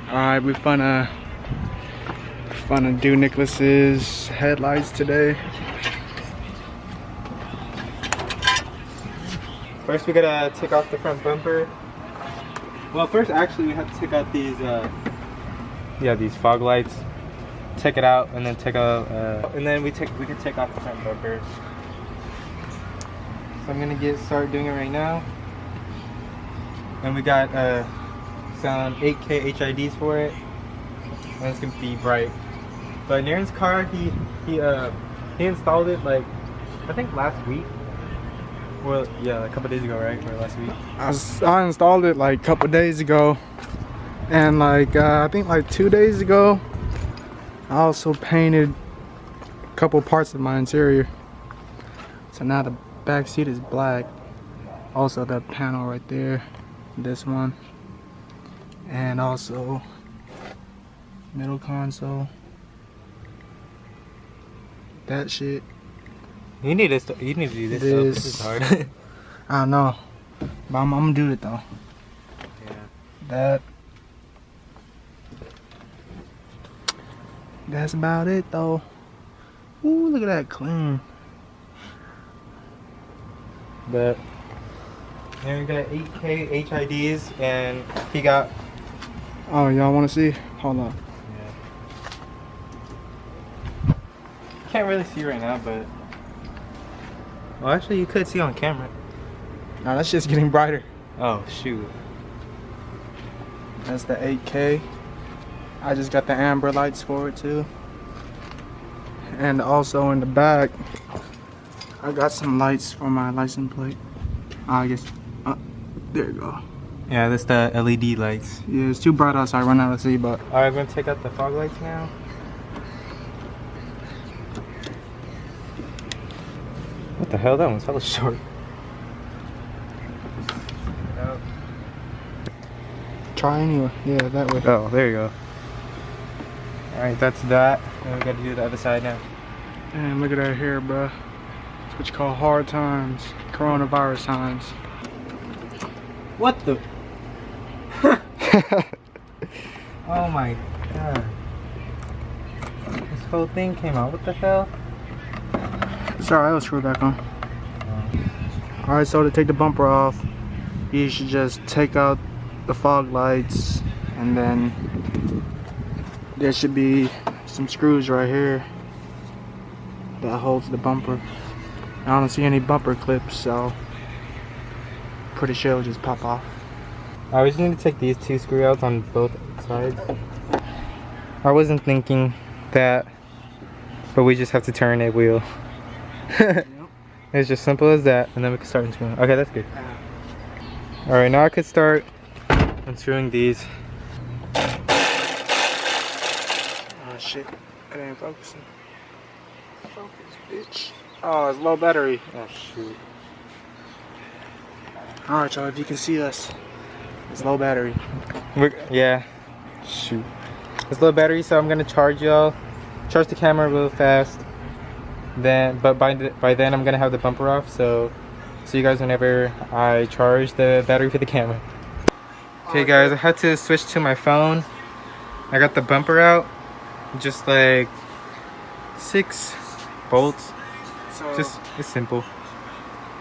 Alright, we're gonna do Nicholas's headlights today. First we gotta take off the front bumper. Well, first actually we have to take out these these fog lights. Take it out and then take out and then we can take off the front bumper. So I'm gonna start doing it right now. And we got some 8K HIDs for it. And it's gonna be bright. But Narin's car, he installed it like I think last week. Well, yeah, a couple days ago, right? Or last week. I installed it like a couple days ago, and like I think like 2 days ago, I also painted a couple parts of my interior. So now the back seat is black. Also the panel right there, this one, and also middle console. That shit. You need to do this. This is hard. I don't know, but I'm gonna do it though. Yeah. That's about it though. Ooh, look at that clean. But Narin got 8K HIDs and he got. Oh, y'all want to see? Hold on. Yeah. Can't really see right now, but. Well, actually, you could see on camera. Nah, that's just getting brighter. Oh, shoot. That's the 8K. I just got the amber lights for it too. And also in the back, I got some lights for my license plate. I guess, there you go. Yeah, that's the LED lights. Yeah, it's too bright outside right now to see, but. Alright, I'm gonna take out the fog lights now. What the hell? That one's hella short. Try anyway. Yeah, that way. Oh, there you go. Alright, that's that. Now we gotta do the other side now. And look at that hair, bruh. It's what you call hard times. Coronavirus times. What the? Oh my god. This whole thing came out. What the hell? Sorry, I'll screw it back on. Alright, so to take the bumper off, you should just take out the fog lights, and then there should be some screws right here that holds the bumper. I don't see any bumper clips, so pretty sure it'll just pop off. I just need to take these two screw outs on both sides. I wasn't thinking that, but we just have to turn a wheel. It's just simple as that, and then we can start unscrewing. Okay, that's good. Alright, now I could start unscrewing these. Oh shit, it ain't focusing. Focus, bitch. Oh, it's low battery. Oh shoot. Alright, y'all, if you can see us, it's low battery. Yeah. Shoot. It's low battery, so I'm gonna charge y'all. Charge the camera real fast. But by then I'm gonna have the bumper off, so see you guys whenever I charge the battery for the camera. Okay guys, I had to switch to my phone. I got the bumper out, just like 6 bolts. So just it's simple.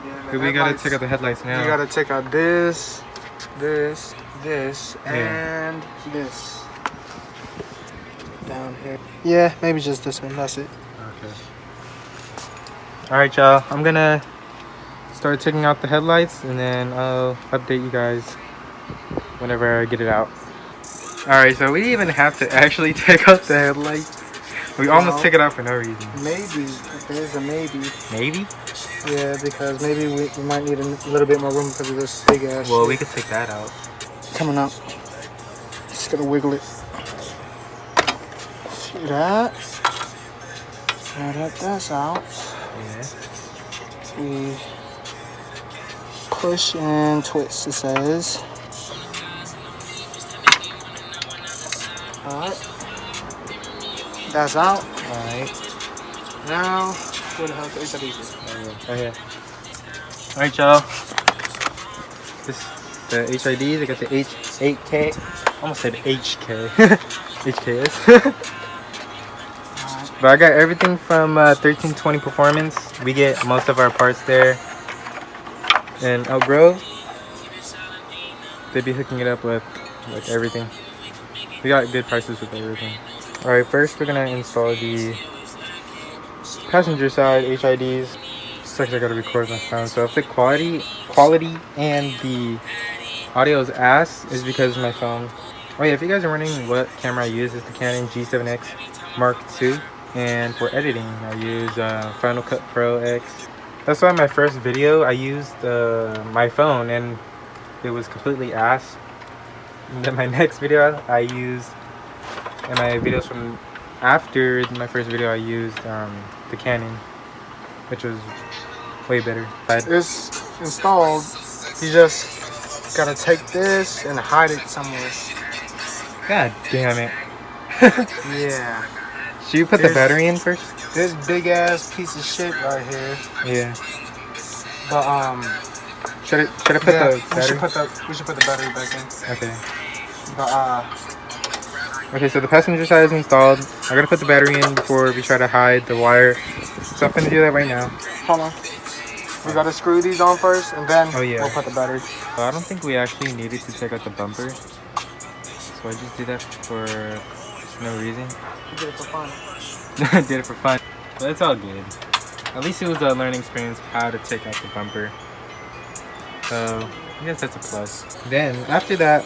Yeah, we gotta take out the headlights now. You gotta take out this, and this down here. Yeah, maybe just this one. That's it. Okay. Alright y'all, I'm gonna start taking out the headlights and then I'll update you guys whenever I get it out. Alright, so we didn't even have to actually take out the headlights. We almost took it out for no reason. Maybe. There's a maybe. Maybe? Yeah, because maybe we might need a little bit more room because of this big ass Well, shit. we could take that out. Coming up. Just gonna wiggle it. See that? Now that that's out. Yeah. We push and twist, it says. Alright. That's out. Alright. Now, where the hell is it? Right here. Alright y'all. This the HIDs, I got the 8K almost said HK. HKS. But I got everything from 1320 Performance. We get most of our parts there. And Elk Grove, they'd be hooking it up with like everything. We got good prices with everything. Alright, first we're gonna install the passenger side HIDs. Sucks I gotta record my phone. So if the quality and the audio is ass, is because of my phone. Oh yeah, if you guys are wondering what camera I use, it's the Canon G7X Mark II. And for editing, I use Final Cut Pro X. That's why my first video I used my phone and it was completely ass. And then my next video I used, and my videos from after my first video I used the Canon, which was way better. It's installed. You just gotta take this and hide it somewhere. God damn it. Yeah. Should you put the battery in first? This big ass piece of shit right here. Yeah. But should I put the battery? We should put the battery back in. Okay. But okay, so the passenger side is installed. I gotta put the battery in before we try to hide the wire. So I'm gonna do that right now. Hold on. We gotta screw these on first, and then we'll put the battery. Well, I don't think we actually needed to take out the bumper, so I just did that for no reason. You did it for fun. Did it for fun, but it's all good. At least it was a learning experience how to take out the bumper. So I guess that's a plus. Then after that,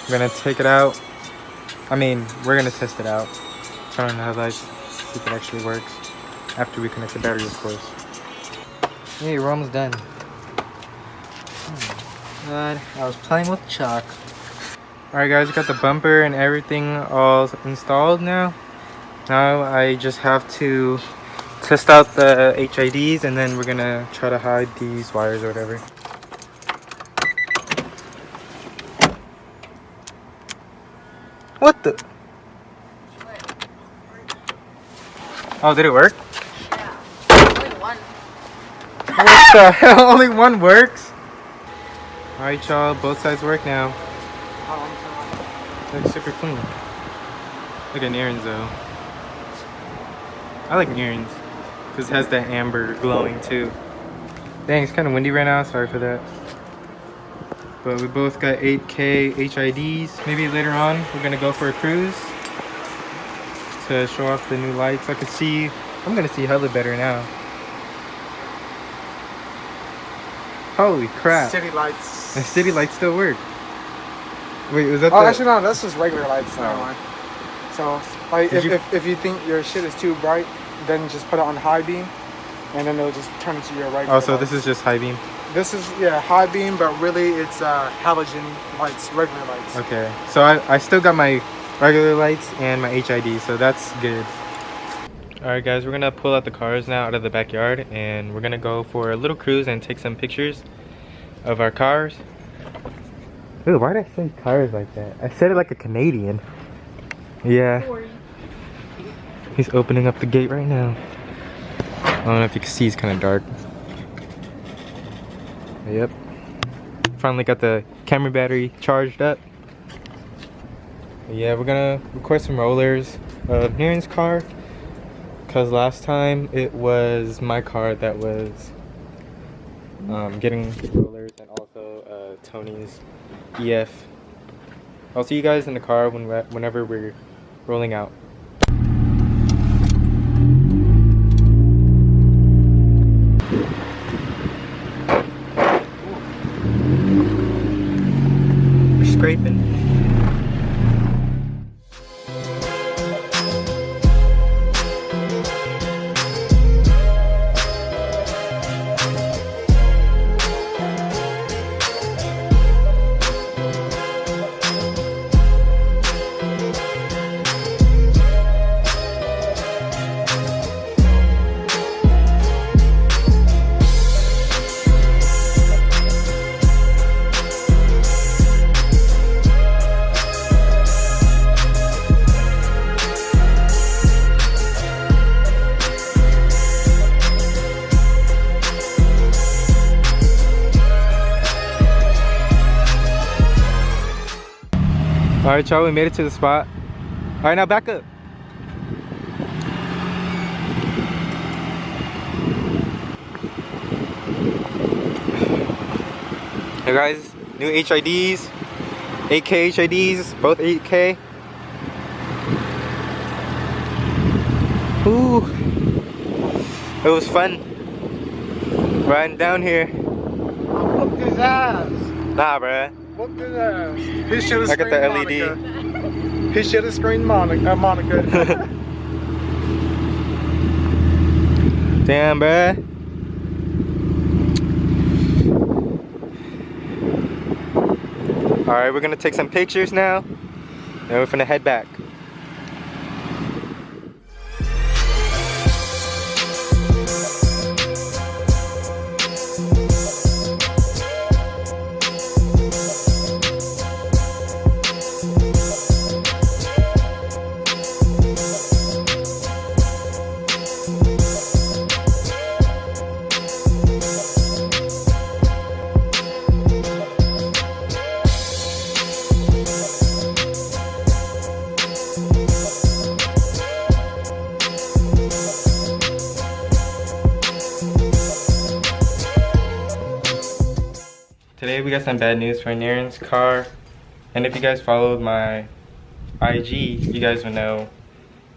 we're gonna take it out. I mean, we're gonna test it out. Turn on the headlights, see if it actually works. After we connect the battery, of course. Hey, we're almost done. God, I was playing with chalk. Alright guys, got the bumper and everything all installed now. Now I just have to test out the HIDs and then we're gonna try to hide these wires or whatever. What the? Oh, did it work? Yeah. Only one. What the hell? Only one works? Alright y'all, both sides work now. Looks super clean. Look at Narin's though. I like Narin's because it has that amber glowing too. Dang, it's kind of windy right now. Sorry for that. But we both got 8K HIDs. Maybe later on we're gonna go for a cruise to show off the new lights. I'm gonna see hella better now. Holy crap! City lights. The city lights still work. Wait, was that? Oh, actually no. That's just regular lights. Oh. Never mind. So, like, if you think your shit is too bright, then just put it on high beam, and then it'll just turn it to your regular. Oh, so light. this is just high beam. This is high beam, but really it's halogen lights, regular lights. Okay, so I still got my regular lights and my HID, so that's good. Alright guys, we're gonna pull out the cars now out of the backyard and we're gonna go for a little cruise and take some pictures of our cars. Ooh, why did I say cars like that? I said it like a Canadian. Yeah. He's opening up the gate right now. I don't know if you can see, it's kind of dark. Yep. Finally got the camera battery charged up. Yeah, we're gonna record some rollers of Narin's car, because last time it was my car that was getting rollers, and also Tony's EF. I'll see you guys in the car whenever we're rolling out. We're scraping. Alright, y'all, we made it to the spot. Alright, now back up. Hey guys, new HIDs, 8K HIDs, both 8K. Ooh, it was fun riding down here. Whooped his ass. Nah, bruh. Whooped his ass. He should have I got screamed the LED. Monica. He should have screamed Monica. Damn, bruh. Alright, we're gonna take some pictures now, and we're gonna head back. Today we got some bad news for Narin's car, and if you guys followed my IG, you guys would know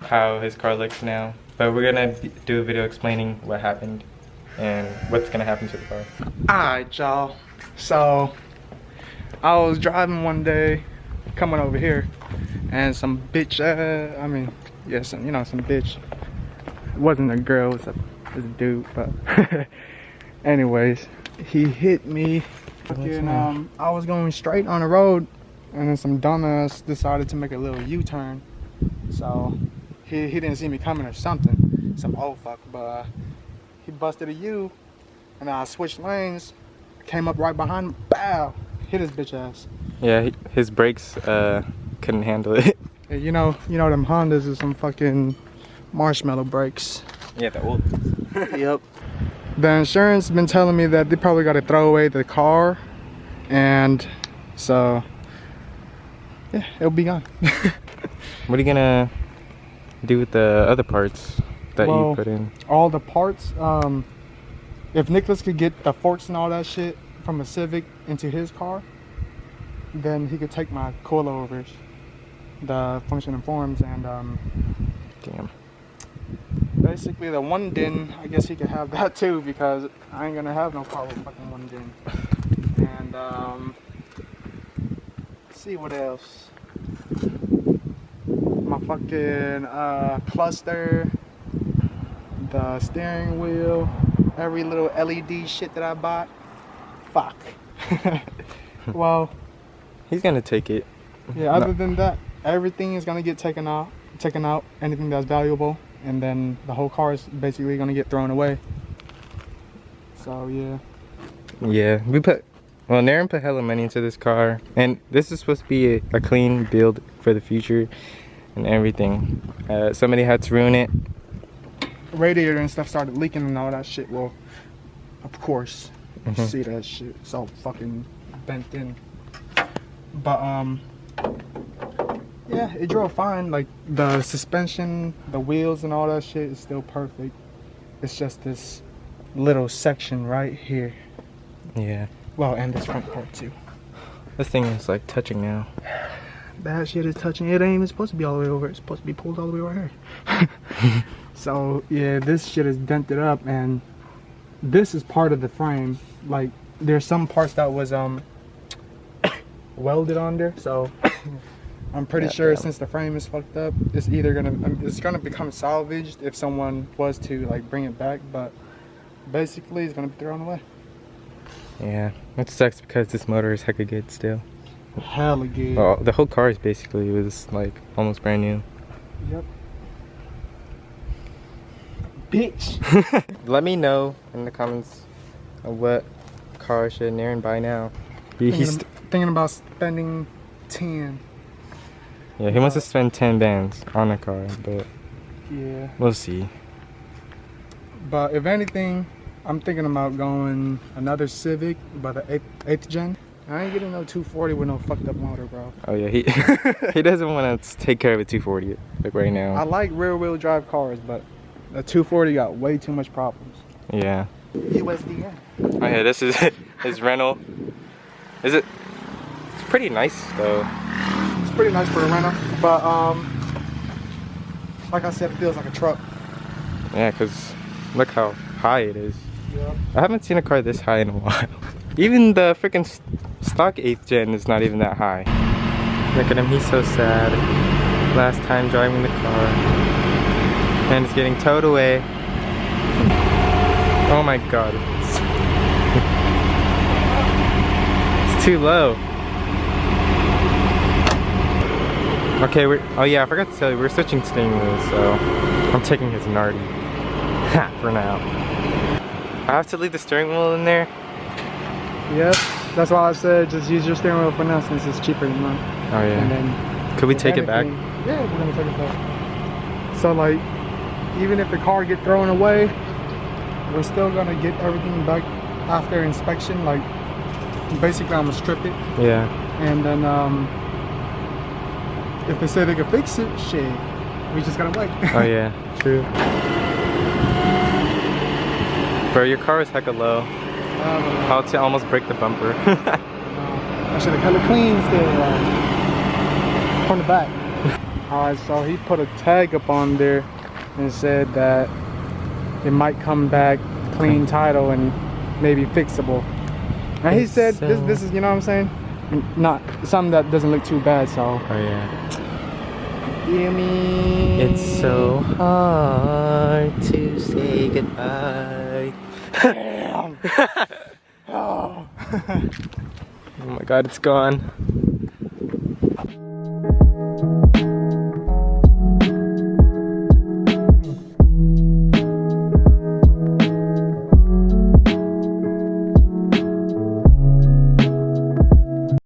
how his car looks now. But we're gonna do a video explaining what happened and what's gonna happen to the car. Alright, y'all. So, I was driving one day, coming over here, and some bitch, some bitch. It wasn't a girl, it was a dude, but anyways, he hit me. I was going straight on the road, and then some dumbass decided to make a little U-turn. So he didn't see me coming or something, some old fuck. But he busted a U, and then I switched lanes, came up right behind him, bow, hit his bitch ass. Yeah, his brakes couldn't handle it. You know them Hondas is some fucking marshmallow brakes. Yeah, the old. Yep. The insurance been telling me that they probably got to throw away the car, and so yeah, it'll be gone. What are you gonna do with the other parts that you put in? All the parts. If Nicholas could get the forks and all that shit from a Civic into his car, then he could take my coilovers, the function and forms, and Damn. basically the one din, I guess he could have that too, because I ain't gonna have no car with fucking one din. And let's see what else. My fucking cluster, the steering wheel, every little LED shit that I bought. Fuck. Well, he's gonna take it. Yeah, other than that, everything is gonna get taken out, anything that's valuable. And then the whole car is basically gonna get thrown away. So yeah. Yeah, Narin put hella money into this car, and this is supposed to be a clean build for the future and everything. Somebody had to ruin it. Radiator and stuff started leaking and all that shit. Well, of course, you see that shit. It's all fucking bent in. But yeah, it drove fine. Like the suspension, the wheels and all that shit is still perfect. It's just this little section right here. Yeah. Well, and this front part too. This thing is like touching now. That shit is touching. It ain't even supposed to be all the way over. It's supposed to be pulled all the way right here. So yeah, this shit is dented up, and this is part of the frame. Like there's some parts that was welded on there, so I'm pretty sure since the frame is fucked up, it's either gonna become salvaged if someone was to like bring it back, but basically it's gonna be thrown away. Yeah, it sucks because this motor is hecka good still. Hella good. Well, the whole car is basically was like almost brand new. Yep. Bitch. Let me know in the comments of what car should Narin buy now. He's thinking about spending 10. Yeah, he wants to spend 10 bands on a car, but yeah, we'll see. But if anything, I'm thinking about going another Civic, but the 8th gen. I ain't getting no 240 with no fucked up motor, bro. Oh yeah, he he doesn't want to take care of a 240 like right now. I like rear wheel drive cars, but the 240 got way too much problems. Yeah. USDN. Oh yeah, this is his rental. Is it? It's pretty nice though. It's pretty nice for a rental, but like I said, it feels like a truck. Yeah, cause look how high it is. Yeah. I haven't seen a car this high in a while. Even the freaking stock 8th gen is not even that high. Look at him, he's so sad. Last time driving the car. And it's getting towed away. Oh my god. It's too low. Okay, oh yeah, I forgot to tell you, we're switching steering wheels, so I'm taking his Narin. For now. I have to leave the steering wheel in there. Yep, that's why I said just use your steering wheel for now since it's cheaper than mine. Oh yeah. And then could we take it back? Yeah, we're gonna take it back. So like, even if the car get thrown away, we're still gonna get everything back after inspection. Like, basically I'm gonna strip it. Yeah. And then if they say they can fix it, shit, we just gotta wait. Oh yeah, true. Bro, your car is hecka low. How to almost break the bumper. I should have color clean instead from the back. Alright, so he put a tag up on there and said that it might come back clean title and maybe fixable. And he said this is, you know what I'm saying? Not something that doesn't look too bad, so. Oh yeah. You mean? It's so hard to say goodbye. Oh. Oh my god, it's gone.